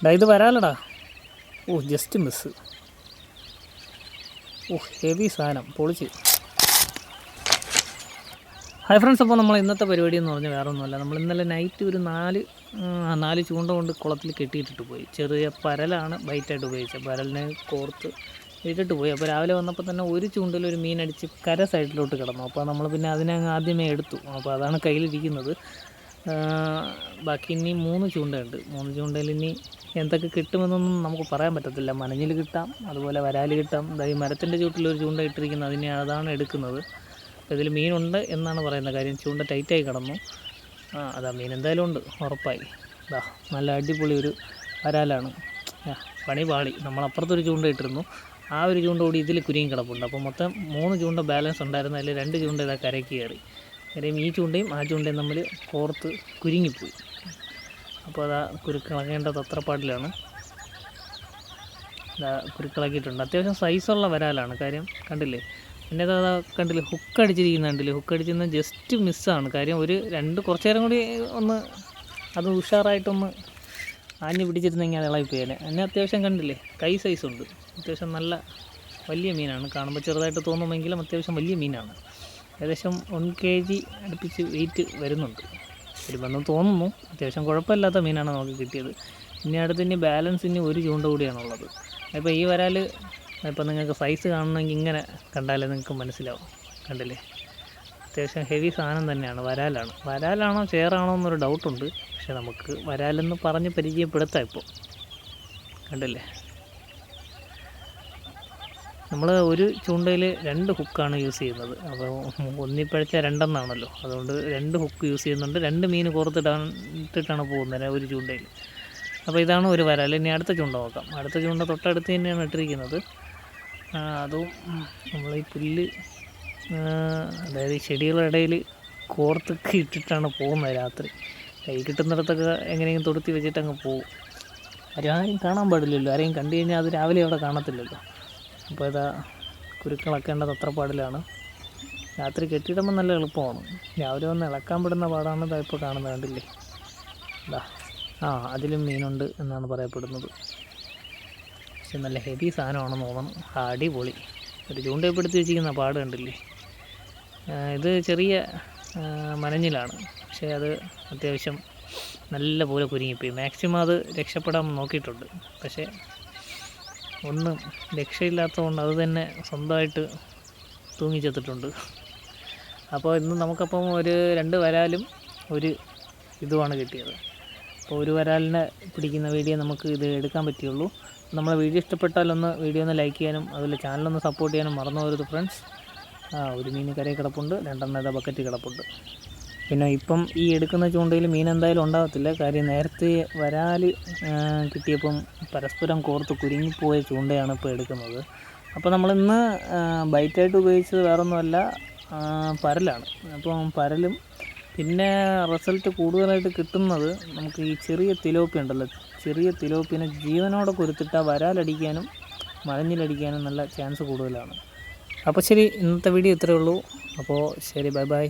ഇത് വരാലടാ. ഓ just miss. ഓ heavy സാധനം പൊളിച്ച്. ഹായ് ഫ്രണ്ട്സ്, അപ്പോൾ നമ്മൾ ഇന്നത്തെ പരിപാടി എന്ന് പറഞ്ഞാൽ വേറെ ഒന്നുമല്ല. നമ്മൾ ഇന്നലെ നൈറ്റ് ഒരു നാല് ചൂണ്ട കൊണ്ട് കുളത്തിൽ കെട്ടിയിട്ടിട്ട് പോയി. ചെറിയ പരലാണ് ബൈറ്റായിട്ട് ഉപയോഗിച്ചത്. പരലിനെ കോർത്ത് ഇട്ടിട്ട് പോയി. അപ്പോൾ രാവിലെ വന്നപ്പോൾ തന്നെ ഒരു ചൂണ്ടയിൽ ഒരു മീനടിച്ച് കര സൈഡിലോട്ട് കിടന്നു. അപ്പോൾ നമ്മൾ പിന്നെ അതിനെ ആദ്യമേ എടുത്തു. അപ്പോൾ അതാണ് കയ്യിലിരിക്കുന്നത്. ബാക്കി ഇനി 3 ചൂണ്ടയുണ്ട്. 3 ചൂണ്ടയിൽ ഇനി എന്തൊക്കെ കിട്ടുമെന്നൊന്നും നമുക്ക് പറയാൻ പറ്റത്തില്ല. മനഞ്ഞിൽ കിട്ടാം, അതുപോലെ വരാൽ കിട്ടാം. ഈ മരത്തിൻ്റെ ചൂട്ടിലൊരു ചൂണ്ട ഇട്ടിരിക്കുന്നത്, അതിനെ അതാണ് എടുക്കുന്നത്. അപ്പോൾ ഇതിൽ മീനുണ്ട് എന്നാണ് പറയുന്നത്. കാര്യം ചൂണ്ട ടൈറ്റായി കിടന്നു. അതാ മീൻ എന്തായാലും ഉണ്ട്, ഉറപ്പായി. നല്ല അടിപൊളി ഒരു വരാലാണ്. പണി പാളി. നമ്മളപ്പുറത്തൊരു ചൂണ്ട ഇട്ടിരുന്നു. ആ ഒരു ചൂണ്ട കൂടി ഇതിൽ കുരുങ്ങി കിടപ്പുണ്ട്. അപ്പോൾ മൊത്തം 3 ചൂണ്ട ബാലൻസ് ഉണ്ടായിരുന്നു. അതിൽ 2 ചൂണ്ട ഇതാ കരയ്ക്ക് കയറി. കാര്യം ഈ ചൂണ്ടയും ആ ചൂണ്ടയും തമ്മിൽ കോർത്ത് കുരുങ്ങിപ്പോയി. അപ്പോൾ അതാ കുരുക്കിളക്കേണ്ട തത്രപ്പാടിലാണ്. കുരുക്കിളക്കിയിട്ടുണ്ട്. അത്യാവശ്യം സൈസുള്ള വരാലാണ്. കാര്യം കണ്ടില്ലേ, പിന്നെ അതാ കണ്ടില്ലേ ഹുക്ക് അടിച്ചിരിക്കുന്ന കണ്ടില്ലേ. ഹുക്ക് അടിച്ചിരുന്ന ജസ്റ്റ് മിസ്സാണ്. കാര്യം കുറച്ച് നേരം കൂടി ഒന്ന് അത് ഉഷാറായിട്ടൊന്ന് ആഞ്ഞ് പിടിച്ചിരുന്നെങ്കിൽ അത് ഇളകിപ്പോയേനെ. എന്നെ അത്യാവശ്യം കണ്ടില്ലേ കൈ സൈസുണ്ട്. അത്യാവശ്യം നല്ല വലിയ മീനാണ്. കാണുമ്പോൾ ചെറുതായിട്ട് തോന്നുമെങ്കിലും അത്യാവശ്യം വലിയ മീനാണ്. ഏകദേശം 1 kg അടുപ്പിച്ച് വെയിറ്റ് വരുന്നുണ്ട്. വരുമെന്ന് തോന്നുന്നു. അത്യാവശ്യം കുഴപ്പമില്ലാത്ത മീനാണ് നമുക്ക് കിട്ടിയത്. ഇനി ബാലൻസ് ഒരു ചൂണ്ട കൂടിയാണുള്ളത്. അപ്പോൾ ഈ വരാൽ ഇപ്പോൾ നിങ്ങൾക്ക് സൈസ് കാണണമെങ്കിൽ ഇങ്ങനെ കണ്ടാലേ നിങ്ങൾക്ക് മനസ്സിലാവും. കണ്ടില്ലേ, അത്യാവശ്യം ഹെവി സാധനം തന്നെയാണ്. വരാലാണോ ചേറാണോ എന്നൊരു ഡൗട്ടുണ്ട്. പക്ഷെ നമുക്ക് വരാലെന്ന് പറഞ്ഞ് പരിചയപ്പെടുത്താം. ഇപ്പോൾ കണ്ടില്ലേ, നമ്മൾ ഒരു ചൂണ്ടയിൽ 2 ഹുക്കാണ് യൂസ് ചെയ്യുന്നത്. അപ്പോൾ ഒന്നിപ്പഴച്ച 2 എന്നാണല്ലോ. അതുകൊണ്ട് 2 ഹുക്ക് യൂസ് ചെയ്യുന്നുണ്ട്. 2 മീൻ കോർത്തിട്ടാണ് പോകുന്നത് ഒരു ചൂണ്ടയിൽ. അപ്പോൾ ഇതാണ് ഒരു വരാൽ. ഇനി അടുത്ത ചൂണ്ട നോക്കാം. അടുത്ത ചൂണ്ട തൊട്ടടുത്ത് തന്നെയാണ് ഇട്ടിരിക്കുന്നത്. അതും നമ്മൾ ഈ പുല്ല്, അതായത് ഈ ചെടികളുടെ ഇടയിൽ കോർത്തൊക്കെ ഇട്ടിട്ടാണ് പോകുന്നത് രാത്രി. കൈ കിട്ടുന്നിടത്തൊക്കെ എങ്ങനെയെങ്കിലും തൊടുത്തി വെച്ചിട്ട് അങ്ങ് പോകും. ആരും കാണാൻ പാടില്ലല്ലോ. ആരെയും കണ്ടു കഴിഞ്ഞാൽ അത് രാവിലെ അവിടെ കാണത്തില്ലല്ലോ. അപ്പോൾ ഇതാ കുരുക്കളക്കേണ്ട തത്രപ്പാടിലാണ്. രാത്രി കെട്ടിയിടുമ്പോൾ നല്ല എളുപ്പമാണ്. രാവിലെ വന്ന് ഇളക്കാൻ പെടുന്ന പാടാണ് ഇതാ ഇപ്പോൾ കാണുന്നത്. കണ്ടില്ലേ, അതിലും മീനുണ്ട് എന്നാണ് പറയപ്പെടുന്നത്. പക്ഷെ നല്ല ഹെവി സാധനമാണെന്ന് തോന്നണം. അടിപൊളി. ഒരു ചൂണ്ടപ്പെടുത്തി വെച്ചിരിക്കുന്ന പാട് കണ്ടില്ലേ. ഇത് ചെറിയ മനഞ്ഞിലാണ്. പക്ഷേ അത് അത്യാവശ്യം നല്ല പോലെ കുരുങ്ങിപ്പോയി. മാക്സിമം അത് രക്ഷപ്പെടാൻ നോക്കിയിട്ടുണ്ട്. പക്ഷേ ഒന്നും രക്ഷയില്ലാത്തതുകൊണ്ട് അത് തന്നെ സ്വന്തമായിട്ട് തൂങ്ങിച്ചെത്തിട്ടുണ്ട്. അപ്പോൾ ഇന്ന് നമുക്കപ്പം ഒരു 2 വരാലും ഒരു ഇതുമാണ് കിട്ടിയത്. അപ്പോൾ ഒരു വരാലിനെ പിടിക്കുന്ന വീഡിയോ നമുക്ക് ഇത് എടുക്കാൻ പറ്റുള്ളൂ. നമ്മളെ വീഡിയോ ഇഷ്ടപ്പെട്ടാലൊന്ന് വീഡിയോ ഒന്ന് ലൈക്ക് ചെയ്യാനും അതുപോലെ ചാനലൊന്ന് സപ്പോർട്ട് ചെയ്യാനും മറന്നു പോകരുത് ഫ്രണ്ട്സ്. ഒരു മീൻ കരയിൽ കിടപ്പുണ്ട്, 2 ഇതാ ബക്കറ്റ് കിടപ്പുണ്ട്. പിന്നെ ഇപ്പം ഈ എടുക്കുന്ന ചൂണ്ടയിൽ മീൻ എന്തായാലും ഉണ്ടാകത്തില്ല. കാര്യം നേരത്തെ വരാൽ കിട്ടിയപ്പം പരസ്പരം കോർത്ത് കുരുങ്ങിപ്പോയ ചൂണ്ടയാണ് ഇപ്പോൾ എടുക്കുന്നത്. അപ്പോൾ നമ്മളിന്ന് ബൈറ്റായിട്ട് ഉപയോഗിച്ചത് വേറൊന്നുമല്ല, പരലാണ്. അപ്പം പരലും പിന്നെ റിസൾട്ട് കൂടുതലായിട്ട് കിട്ടുന്നത് നമുക്ക് ഈ ചെറിയ തിലോപ്പി ഉണ്ടല്ലോ. ചെറിയ തിലോപ്പിനെ ജീവനോടെ കൊരുത്തിട്ട് വരാലടിക്കാനും മഴഞ്ഞിലടിക്കാനും നല്ല ചാൻസ് കൂടുതലാണ്. അപ്പോൾ ശരി, ഇന്നത്തെ വീഡിയോ ഇത്രയേ ഉള്ളൂ. അപ്പോൾ ശരി, ബൈ ബൈ.